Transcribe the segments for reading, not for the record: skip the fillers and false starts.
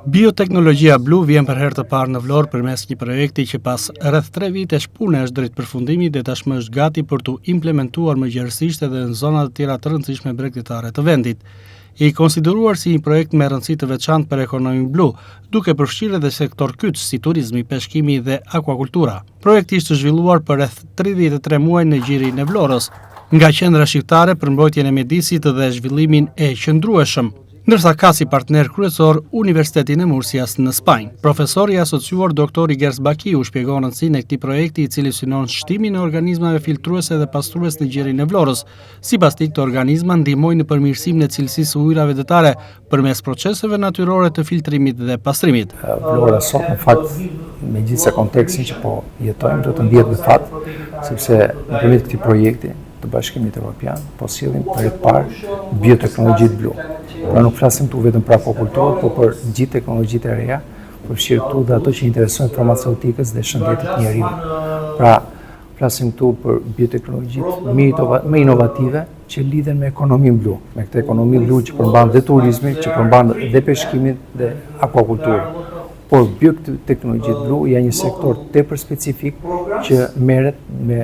Bioteknologjia blu vjen për herë të parë në Vlorë përmes një projekti që pas rreth 3 vitesh pune është drejt përfundimit dhe tashmë është gati për tu implementuar më gjerësisht edhe në zona të tjera të rëndësishme bregdetare të vendit. I konsideruar si një projekt me rëndësi të veçantë për ekonominë blu, duke përfshirë edhe sektor kyç si turizmi, peshkimi dhe akwakultura. Projekti ishte zhvilluar për rreth 33 muaj në gjirin e Vlorës, nga Qendra Shqiptare për mbrojtjen e mjedisit dhe zhvillimin e qëndrueshëm, ndërsa ka si partner kryesor Universitetin e Mursias në Spanjë. Profesori i asociuar Dr. Igers Bakiu shpjegon rëndësinë e këtij projekti i cili synon shtimin e organizmave filtruese dhe pastrues në gjirin e Vlorës. Sipas tij, këto organizma ndihmojnë në përmirësimin e cilësisë së ujrave detare përmes proceseve natyrore të filtrimit dhe pastrimit. Vlora sot në fakt, megjithëse kontekstin që po jetojmë, do të ndihet me fat, sepse nëpërmjet këtij projekti të Bashkimit Evropian, po sillim për të parë bioteknologjitë blu. Pra nuk flasim tu vetëm për akwakulturë, por për gjithë teknologjitë e reja, përfshirë këtu dhe ato që interesojnë farmaceutikës dhe shëndetit njerëzit. Pra, flasim tu për bioteknologjitë më inovative që lidhen me ekonominë blu, me këtë ekonomi blu që përmban dhe turizmin, që përmban dhe peshkimin dhe akwakulturën. Por bioteknologjitë blu janë një sektor tepër specifik që merret me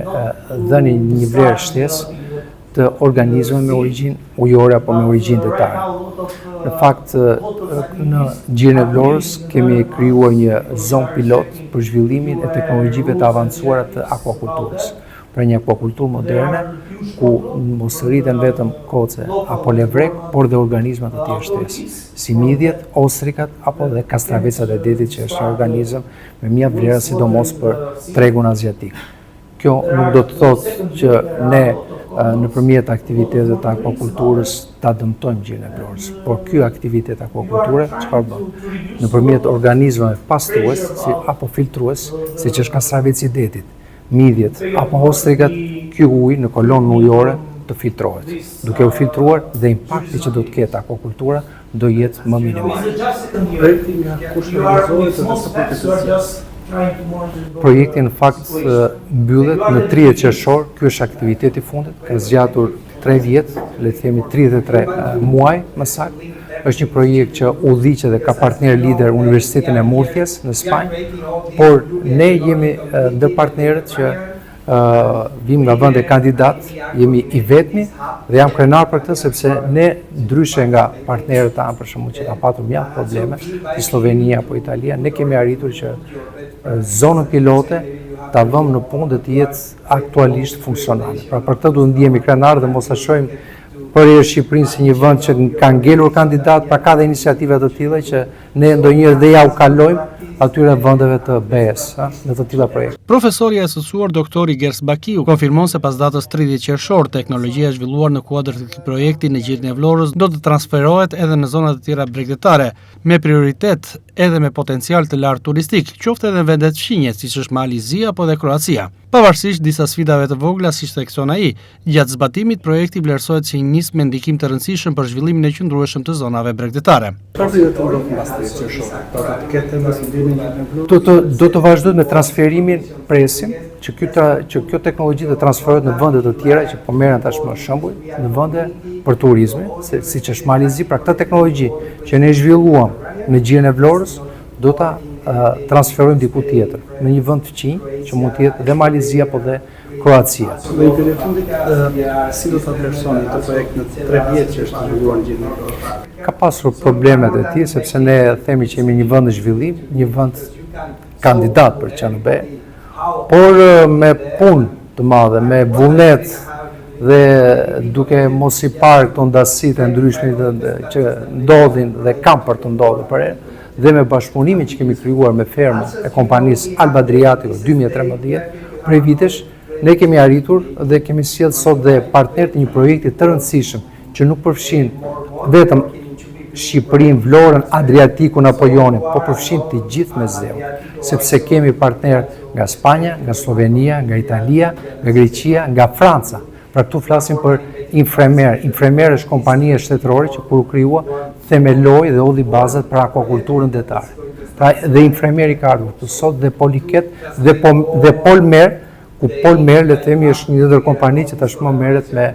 dhënie një vlerë shtesë të organizmeve me origjinë ujore apo me origjinë detare. Në fakt, në gjirin e Vlorës kemi krijuar një zonë pilot për zhvillimin e teknologjive të avancuara të akwakulturës. Pra një akwakulturë moderne, ku mos rriten vetëm koce apo levrek, por dhe organizma të tjerë shtesë, si midjet, ostrikat apo dhe kastravecat e detit që është një organizëm me mjaft vlera sidomos për tregun aziatik. Kjo nuk do të thotë që ne nëpërmjet aktiviteteve të akwakulturës ta dëmtojmë gjirin e Vlorës, por ky aktivitet akwakulture çfarë bën? Nëpërmjet organizmave pastrues apo filtrues, siç është kastraveci i detit, midjet apo ostrikat, ky ujë në kolonën ujore të filtrohet. Duke u filtruar dhe impakti që do të ketë akwakultura do jetë më minimal. Projekti nga kush realizohet dhe sa përkatësia? Projekti në fakt mbyllet në 30 qershor, ky është aktiviteti i fundit, ka zgjatur 3 vjet, le të themi 33 muaj më saktë. Është një projekt që udhëhiqet dhe ka partner lider Universitetin e Mursias në Spanjë, por ne jemi ndër partnerët që vim nga vende kandidat, jemi i vetmi dhe jam krenar për këtë sepse ne ndryshe nga partnerët tanë për shembull që ka patur mjaft probleme, si Slovenia apo Italia, ne kemi arritur që zonën pilote ta vëmë në punë dhe të jetë aktualisht funksionale. Pra për këtë duhet ndihemi krenar dhe mos ta shohim përherë Shqipërinë si një vend që ka ngelur kandidat, pra ka dhe iniciativa të tilla që ne ndonjëherë dhe ja u kalojmë atyre vendeve të BE-s, në të tilla projekte. Profesori i asociuar Dr. Igers Bakiu konfirmon se pas datës 30 qershor, teknologjia e zhvilluar në kuadër të këtij projekti në gjirin e Vlorës do të transferohet edhe në zonat të tjera bregdetare, me prioritet edhe me potencial të lartë turistik, qoftë edhe në vendet fqinje, siç është Malizia apo dhe Kroacia. Pavarësisht disa sfidave të vogla siç thekson ai, gjatë zbatimit projekti vlerësohet si një nismë me ndikim të rëndësishëm për zhvillimin e qëndrueshëm të zonave bregdetare. Do të vazhdojmë me transferimin, presim që kjo teknologji të transferohet në vende të tjera që po merren tashmë shembull në vende për turizmin, siç është Malizi, pra këtë teknologji që ne zhvilluam në gjirin e Vlorës do ta transferojmë diku tjetër, në një vend fqinj që mund të jetë dhe Malizia apo dhe Kroacia. Dhe i telefondit, si do ta vlerësoni këtë projekt në 3 vjet që është zhvilluar në gjirin e Vlorës? Ka pasur problemet e tij sepse ne themi që jemi një vend në zhvillim, një vend kandidat për QNB, por me punë të madhe, me vullnet dhe duke mos i parë këto ndasitë e ndryshme që ndodhin dhe kanë për të ndodhur për herë, dhe me bashkëpunimin që kemi krijuar me fermën e kompanisë Alba Adriatico 2013, prej vitesh ne kemi arritur dhe kemi sjellë sot dhe partner të një projekti të rëndësishëm që nuk përfshin vetëm Shqipërinë, Vlorën, Adriatikun apo Jonin, po përfshin të gjithë mesdheun, sepse kemi partner nga Spanja, nga Slovenia, nga Italia, nga Greqia, nga Franca. Pra këtu flasim për Infremer. Infremer është kompania shtetërore që kur u krijua themeloi dhe hodhi bazat për akwakulturën detare. Pra dhe Infremeri ka ardhur këtu sot dhe Poliket dhe Polmer, ku Polmer le të themi është një ndër kompani që tashmë merret me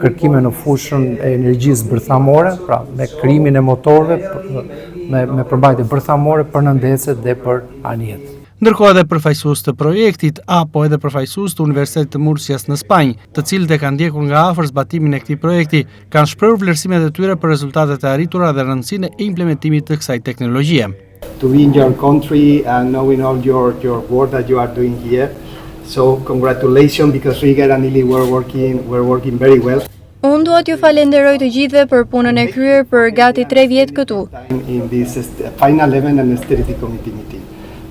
kërkime në fushën e energjisë bërthamore, pra me krijimin e motorëve, me përmbajtje bërthamore për nëndecet dhe për anijet. Ndërkohë edhe përfaqësues të projektit apo edhe përfaqësues të Universitetit të Mursias në Spanjë, të cilët e kanë ndjekur nga afër zbatimin e këtij projekti, kanë shprehur vlerësimet e tyre për rezultatet e arritura dhe rëndësinë e implementimit të kësaj teknologjie. To be in your country and knowing all your work that you are doing here. So congratulations, because Riger and Ili were working very well. Unë dua t'ju falenderoj të gjithëve për punën e kryer për gati 3 vjet këtu. In this final event and steering committee meeting.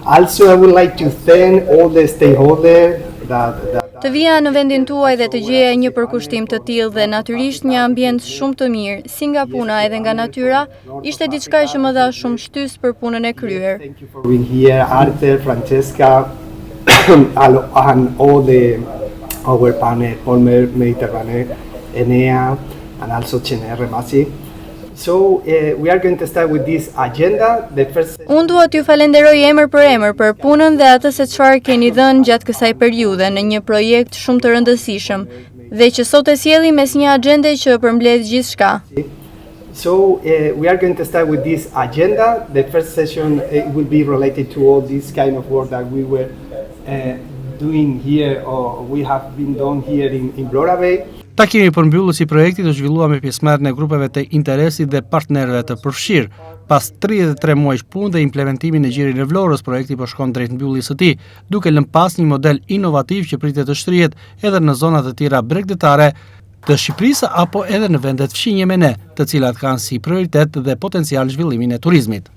Also, I would like to thank all the stakeholders Të vija në vendin tuaj dhe të gjeja një përkushtim të tillë dhe natyrisht një ambient shumë të mirë, si nga puna edhe nga natyra, ishte diçka që më dha shumë shtys për punën e kryer. Thank you for being here, Arthur, Francesca, and all our panel, Palmer, Mediterranean, Enea, and also Chener Remasi. So we are going to start with this agenda. Unë dua t'ju falenderoj emër për punën dhe atë se çfarë keni dhënë gjatë kësaj periudhe në një projekt shumë të rëndësishëm dhe që sot e sjelli mes një agjende që përmbledh gjithçka. So we are going to start with this agenda. The first session will be related to all this kind of work that we were doing here, or we have been done here in Vlora Bay. Takimi përmbyllës i projektit u zhvillua me pjesëmarrjen e grupeve të interesit dhe partnerëve të përfshirë. Pas 33 muajsh punë dhe implementimin e gjirit në Vlorës, projekti po shkon drejt mbylljes së tij, duke lënë pas një model inovativ që pritet të shtrihet edhe në zona të tjera bregdetare të Shqipërisë apo edhe në vendet fqinjemene, të cilat kanë si prioritet dhe potencial zhvillimin e turizmit.